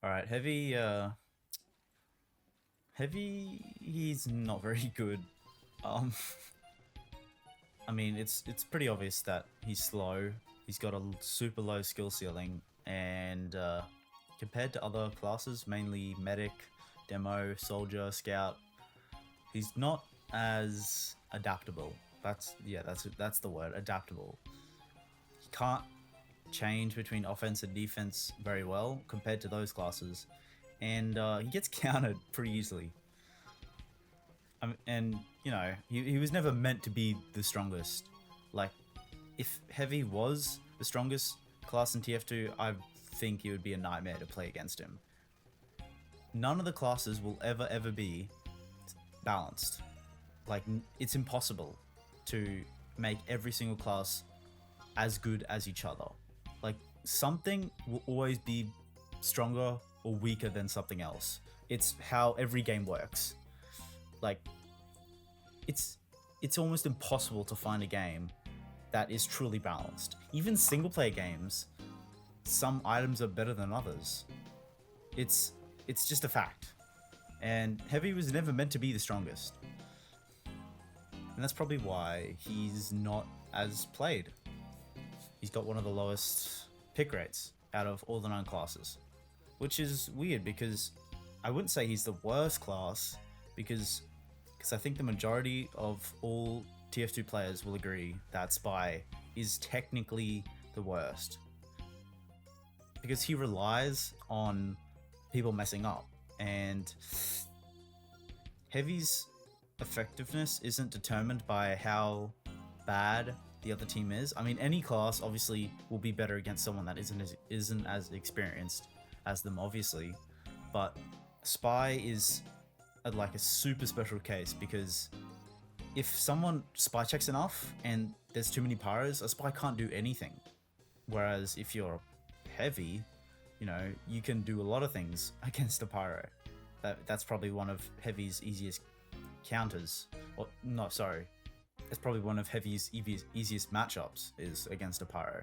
All right, heavy. He's not very good. Um, I mean, it's pretty obvious that he's slow. He's got a super low skill ceiling, and compared to other classes, mainly medic, demo, soldier, scout, he's not as adaptable. That's the word, adaptable. He can't change between offense and defense very well compared to those classes, and he gets countered pretty easily. And he was never meant to be the strongest. Like, if heavy was the strongest class in TF2, I think it would be a nightmare to play against him. None of the classes will ever be balanced. Like, it's impossible to make every single class as good as each other. Like, something will always be stronger or weaker than something else. It's how every game works. Like, it's it's almost impossible to find a game that is truly balanced. Even single player games, some items are better than others. It's it's just a fact. And heavy was never meant to be the strongest. And that's probably why he's not as played. He's got one of the lowest pick rates out of all the 9 classes. Which is weird because I wouldn't say he's the worst class because I think the majority of all TF2 players will agree that Spy is technically the worst because he relies on people messing up, and Heavy's effectiveness isn't determined by how bad the other team is. I mean, any class obviously will be better against someone that isn't as experienced as them, obviously, but Spy is like a super special case because if someone spy checks enough and there's too many pyros, a spy can't do anything. Whereas if you're heavy, you can do a lot of things against a pyro. That's probably one of heavy's easiest counters. Or no, sorry, it's probably one of heavy's easiest matchups is against a pyro.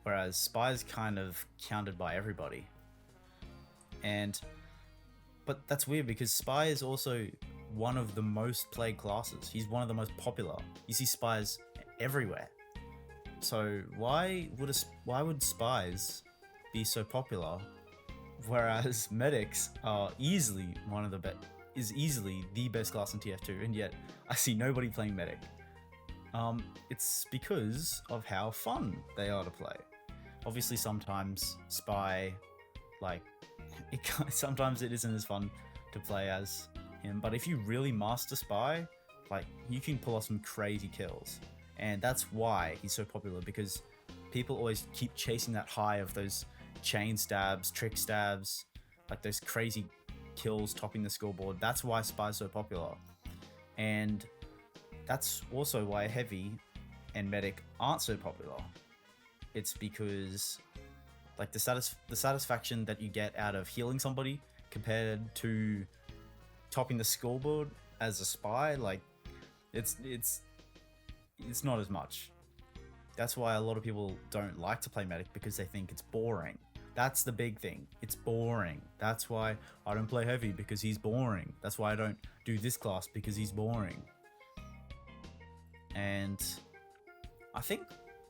Whereas spy's kind of countered by everybody, and but that's weird because Spy is also one of the most played classes. He's one of the most popular. You see spies everywhere. So why would spies be so popular, whereas medics are easily easily the best class in TF2, and yet I see nobody playing medic. It's because of how fun they are to play. Obviously, sometimes spy, like, sometimes it isn't as fun to play as him, but if you really master spy, like, you can pull off some crazy kills, and that's why he's so popular, because people always keep chasing that high of those chain stabs, trick stabs, like those crazy kills topping the scoreboard. That's why spy's so popular, and that's also why heavy and medic aren't so popular. It's because, like, the satisfaction that you get out of healing somebody compared to topping the scoreboard as a spy, like, it's not as much. That's why a lot of people don't like to play medic, because they think it's boring. That's the big thing. It's boring. That's why I don't play heavy, because he's boring. That's why I don't do this class, because he's boring. And I think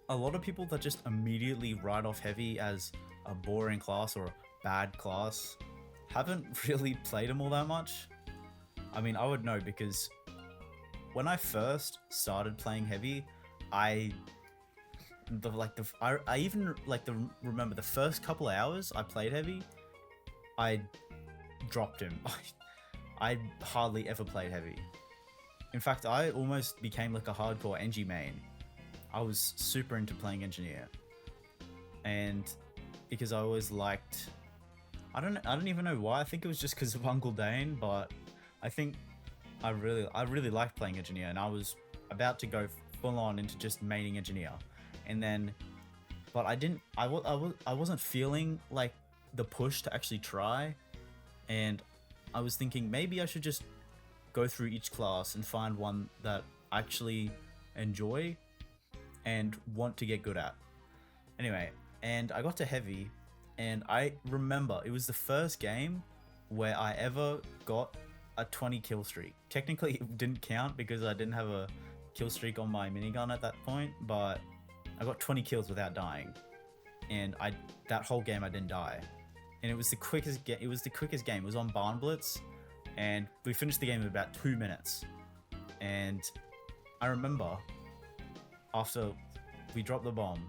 a lot of people that just immediately write off heavy as a boring class or a bad class haven't really played him all that much. I mean, I would know, because when I first started playing heavy, I even remember the first couple hours I played heavy, I dropped him. I hardly ever played heavy. In fact, I almost became like a hardcore NG main. I was super into playing engineer, and because I always liked, I don't even know why. I think it was just because of Uncle Dane, but I think I really liked playing engineer, and I was about to go full on into just maining engineer, and then, but I wasn't feeling like the push to actually try, and I was thinking maybe I should just go through each class and find one that I actually enjoy and want to get good at. Anyway, and I got to heavy, And I remember it was the first game where I ever got a 20 kill streak. Technically, it didn't count because I didn't have a kill streak on my minigun at that point, but I got 20 kills without dying. And that whole game I didn't die. And it was the quickest game. It was the quickest game. It was on Barn Blitz, and we finished the game in about 2 minutes. And I remember after we dropped the bomb,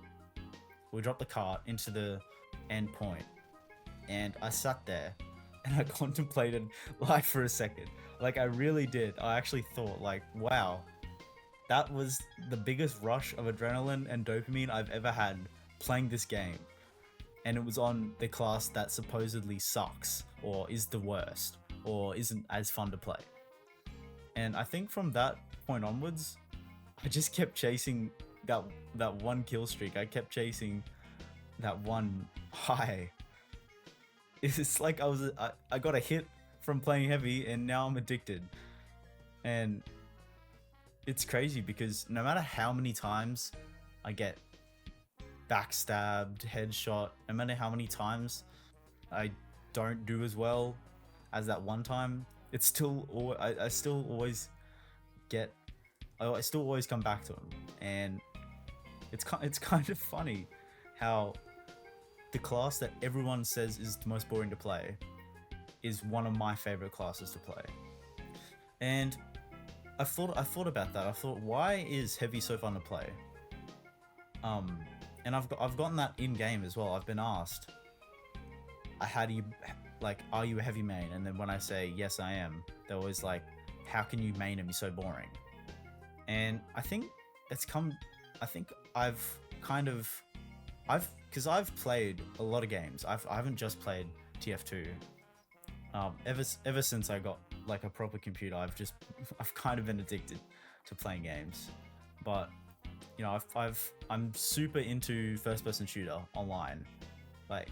we dropped the cart into the end point, and I sat there and I contemplated life for a second. Like, I really did. I actually thought, like, wow, that was the biggest rush of adrenaline and dopamine I've ever had playing this game. And it was on the class that supposedly sucks, or is the worst, or isn't as fun to play. And I think from that point onwards, I just kept chasing that one kill streak. I kept chasing that one high. It's like I got a hit from playing heavy, and now I'm addicted. And it's crazy because no matter how many times I get backstabbed, headshot, no matter how many times I don't do as well as that one time, it's still I still always get I still always come back to him. And it's kind of funny how the class that everyone says is the most boring to play is one of my favorite classes to play. And I thought about that. I thought, why is heavy so fun to play? And I've gotten that in game as well. I've been asked, how do you, like, are you a heavy main? And then when I say yes, I am, they're always like, how can you main and be so boring? And I think because I've played a lot of games. I haven't just played TF2. Ever since I got like a proper computer, I've kind of been addicted to playing games. But you know, I'm super into first-person shooter online, like,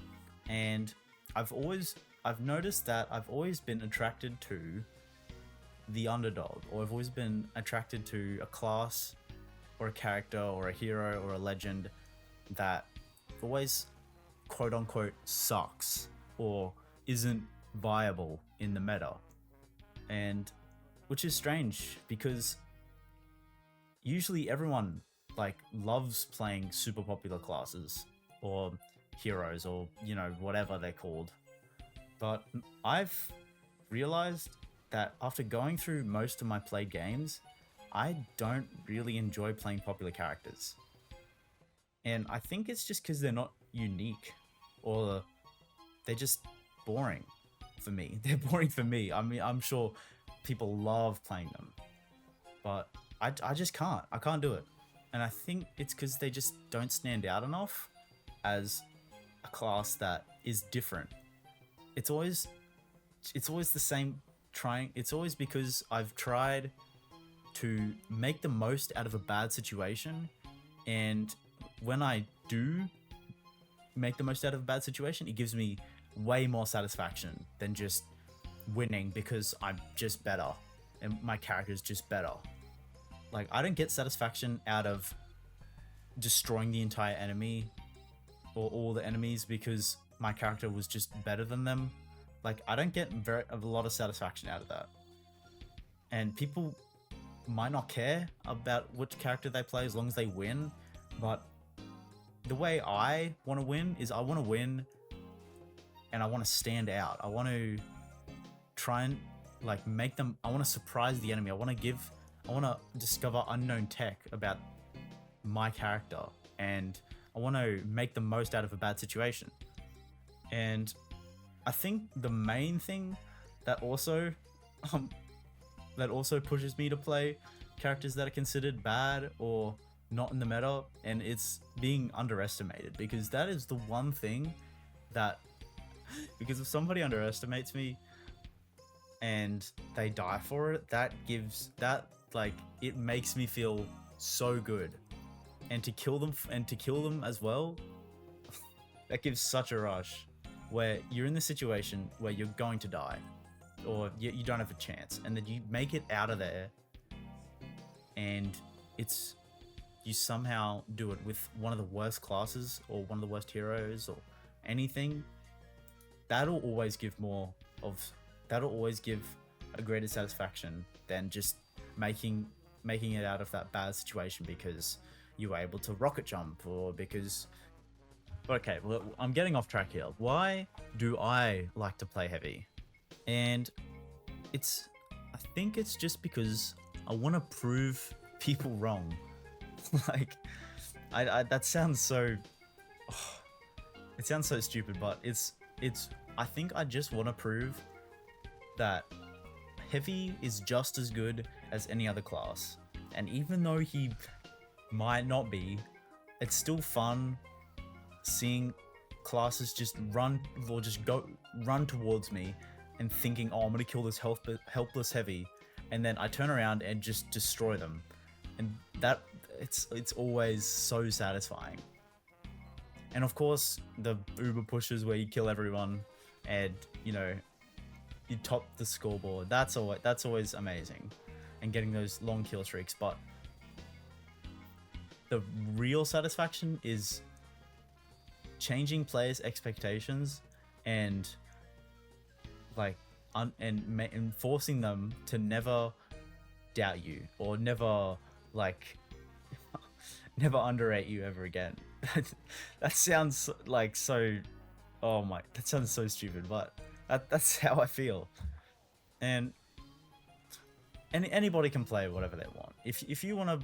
and I've noticed that I've always been attracted to the underdog, or I've always been attracted to a class or a character or a hero or a legend that always quote unquote sucks or isn't viable in the meta. And which is strange because usually everyone like loves playing super popular classes or heroes, or you know, whatever they're called. But I've realized that after going through most of my played games, I don't really enjoy playing popular characters. And I think it's just because they're not unique, or they're just boring for me. They're boring for me. I mean, I'm sure people love playing them, but I just can't. I can't do it. And I think it's because they just don't stand out enough as a class that is different. It's always the same trying. It's always because I've tried to make the most out of a bad situation, and when I do make the most out of a bad situation, it gives me way more satisfaction than just winning because I'm just better and my character is just better. Like, I don't get satisfaction out of destroying the entire enemy or all the enemies because my character was just better than them. Like, I don't get a lot of satisfaction out of that. And people might not care about which character they play as long as they win, but the way I want to win is I want to win and I want to stand out. I want to try and like make them, I want to surprise the enemy. I want to discover unknown tech about my character, and I want to make the most out of a bad situation. And I think the main thing that also pushes me to play characters that are considered bad or not in the meta, and it's being underestimated, because that is the one thing that, because if somebody underestimates me and they die for it, it makes me feel so good. And to kill them as well, that gives such a rush, where you're in the situation where you're going to die or you don't have a chance, and then you make it out of there, and you somehow do it with one of the worst classes or one of the worst heroes, anything, that'll always give more of that'll always give a greater satisfaction than just making it out of that bad situation because you were able to rocket jump, or because okay, well, I'm getting off track here. Why do I like to play heavy? And I think it's just because I want to prove people wrong. Like, I that sounds so, it sounds so stupid, but I think I just want to prove that heavy is just as good as any other class. And even though he might not be, it's still fun seeing classes just run towards me and thinking, oh, I'm gonna kill this helpless heavy, and then I turn around and just destroy them, and that it's always so satisfying. And of course, the uber pushes where you kill everyone, and you top the scoreboard. That's always amazing, and getting those long kill streaks. But the real satisfaction is changing players' expectations and and forcing them to never doubt you, or never never underrate you ever again. That sounds like so, oh my, that sounds so stupid, but that's how I feel. And anybody can play whatever they want. If you want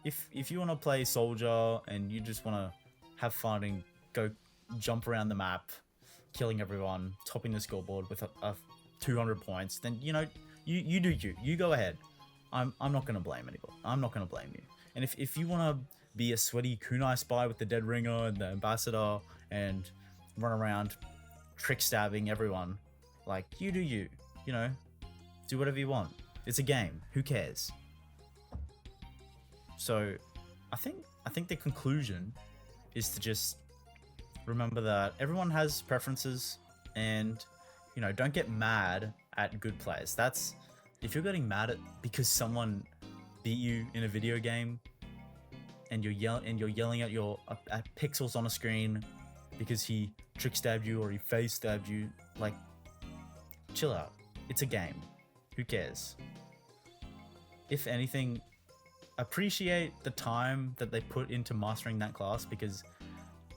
to play soldier and you just want to have fun and go jump around the map, killing everyone, topping the scoreboard with a 200 points, then you do you go ahead. I'm not gonna blame anybody. I'm not gonna blame you. And if you want to be a sweaty kunai spy with the dead ringer and the ambassador and run around trick stabbing everyone, like, you do you, do whatever you want. It's a game. Who cares? So I think the conclusion is to just remember that everyone has preferences, and don't get mad at good players. That's, if you're getting mad at because someone beat you in a video game and you're yelling at at pixels on a screen because he trick stabbed you or he face stabbed you, like, chill out. It's a game. Who cares? If anything, appreciate the time that they put into mastering that class, because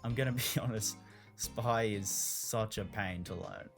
I'm gonna be honest, Spy is such a pain to learn.